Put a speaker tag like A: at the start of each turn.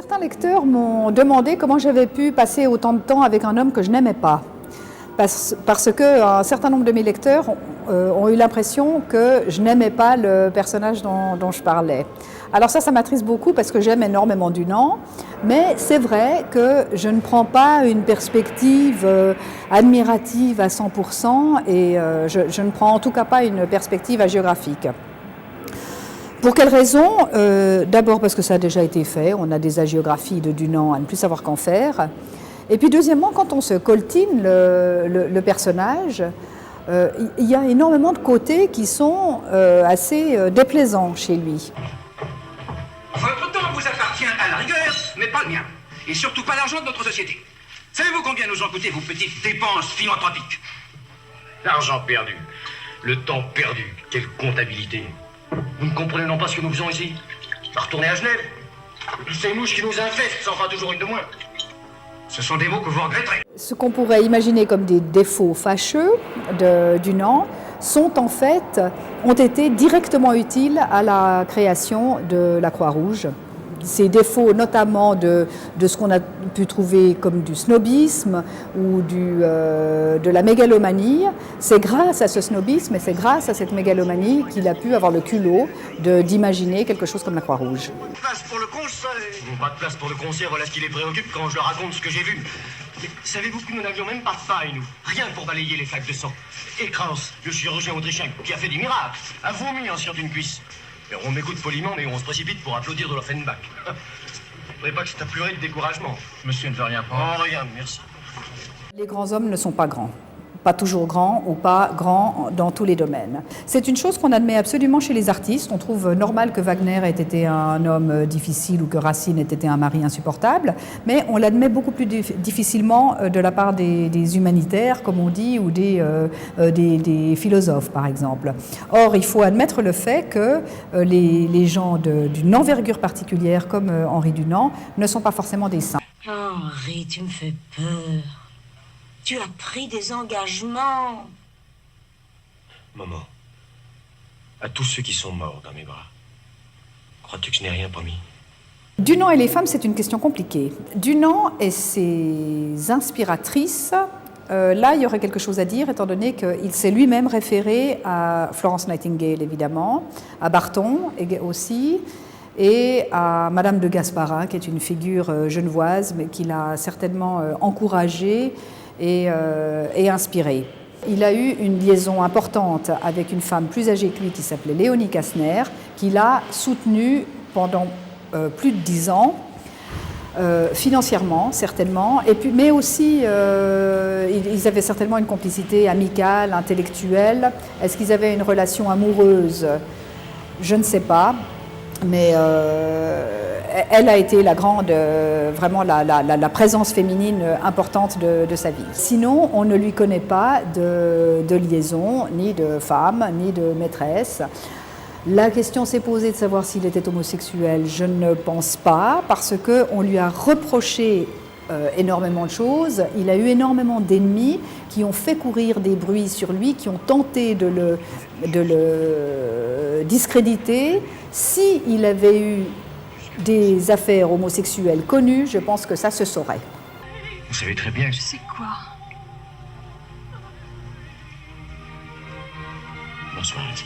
A: Certains lecteurs m'ont demandé comment j'avais pu passer autant de temps avec un homme que je n'aimais pas. Parce qu'un certain nombre de mes lecteurs ont eu l'impression que je n'aimais pas le personnage dont je parlais. Alors ça m'attriste beaucoup parce que j'aime énormément Dunant, mais c'est vrai que je ne prends pas une perspective admirative à 100% et je ne prends en tout cas pas une perspective hagiographique. Pour quelles raisons? D'abord parce que ça a déjà été fait, on a des hagiographies de Dunant à ne plus savoir qu'en faire. Et puis deuxièmement, quand on se coltine le personnage, il y a énormément de côtés qui sont assez déplaisants chez lui.
B: Votre temps vous appartient à la rigueur, mais pas le mien. Et surtout pas l'argent de notre société. Savez-vous combien nous ont coûté vos petites dépenses philanthropiques?
C: L'argent perdu, le temps perdu, quelle comptabilité. Vous ne comprenez non pas ce que nous faisons ici? Retourner à Genève. Tous ces mouches qui nous infestent, ça en fera toujours une de moins.
B: Ce sont des mots que vous regretterez.
A: Ce qu'on pourrait imaginer comme des défauts fâcheux de Dunant ont été directement utiles à la création de la Croix-Rouge. Ces défauts notamment de ce qu'on a pu trouver comme du snobisme ou de la mégalomanie, c'est grâce à ce snobisme et c'est grâce à cette mégalomanie qu'il a pu avoir le culot d'imaginer quelque chose comme la Croix-Rouge.
B: Place pour le concert.
C: Pas de place pour le concert, voilà ce qui les préoccupe quand je leur raconte ce que j'ai vu. Mais savez-vous que nous n'avions même pas de faille, nous? Rien pour balayer les flaques de sang. Et Kraus, le chirurgien autrichien, qui a fait des miracles, a vomi en sur d'une cuisse. Et on m'écoute poliment, mais on se précipite pour applaudir de l'Offenbach. Je ne voudrais pas que c'est à pleurer de découragement.
B: Monsieur ne veut rien prendre.
C: Oh, rien, merci.
A: Les grands hommes ne sont pas grands. Pas toujours grands ou pas grands dans tous les domaines. C'est une chose qu'on admet absolument chez les artistes. On trouve normal que Wagner ait été un homme difficile ou que Racine ait été un mari insupportable, mais on l'admet beaucoup plus difficilement de la part des humanitaires, comme on dit, ou des philosophes, par exemple. Or, il faut admettre le fait que les gens d'une envergure particulière, comme Henri Dunant, ne sont pas forcément des saints.
D: Henri, tu me fais peur. Tu as pris des engagements.
C: Maman, à tous ceux qui sont morts dans mes bras, crois-tu que je n'ai rien promis?
A: Dunant et les femmes, c'est une question compliquée. Dunant et ses inspiratrices, là, il y aurait quelque chose à dire, étant donné qu'il s'est lui-même référé à Florence Nightingale, évidemment, à Barton aussi, et à Madame de Gasparin, qui est une figure genevoise, mais qu'il a certainement encouragée et inspiré. Il a eu une liaison importante avec une femme plus âgée que lui qui s'appelait Léonie Kastner, qu'il a soutenue pendant plus de 10 ans, financièrement certainement, et puis, mais aussi ils avaient certainement une complicité amicale, intellectuelle. Est-ce qu'ils avaient une relation amoureuse? Je ne sais pas, mais elle a été vraiment la présence féminine importante de sa vie. Sinon, on ne lui connaît pas de liaison, ni de femme, ni de maîtresse. La question s'est posée de savoir s'il était homosexuel. Je ne pense pas, parce qu'on lui a reproché énormément de choses. Il a eu énormément d'ennemis qui ont fait courir des bruits sur lui, qui ont tenté de le discréditer. S'il avait eu des affaires homosexuelles connues, je pense que ça se saurait.
C: Vous savez très bien.
E: Je sais quoi?
C: Bonsoir, Lizzie.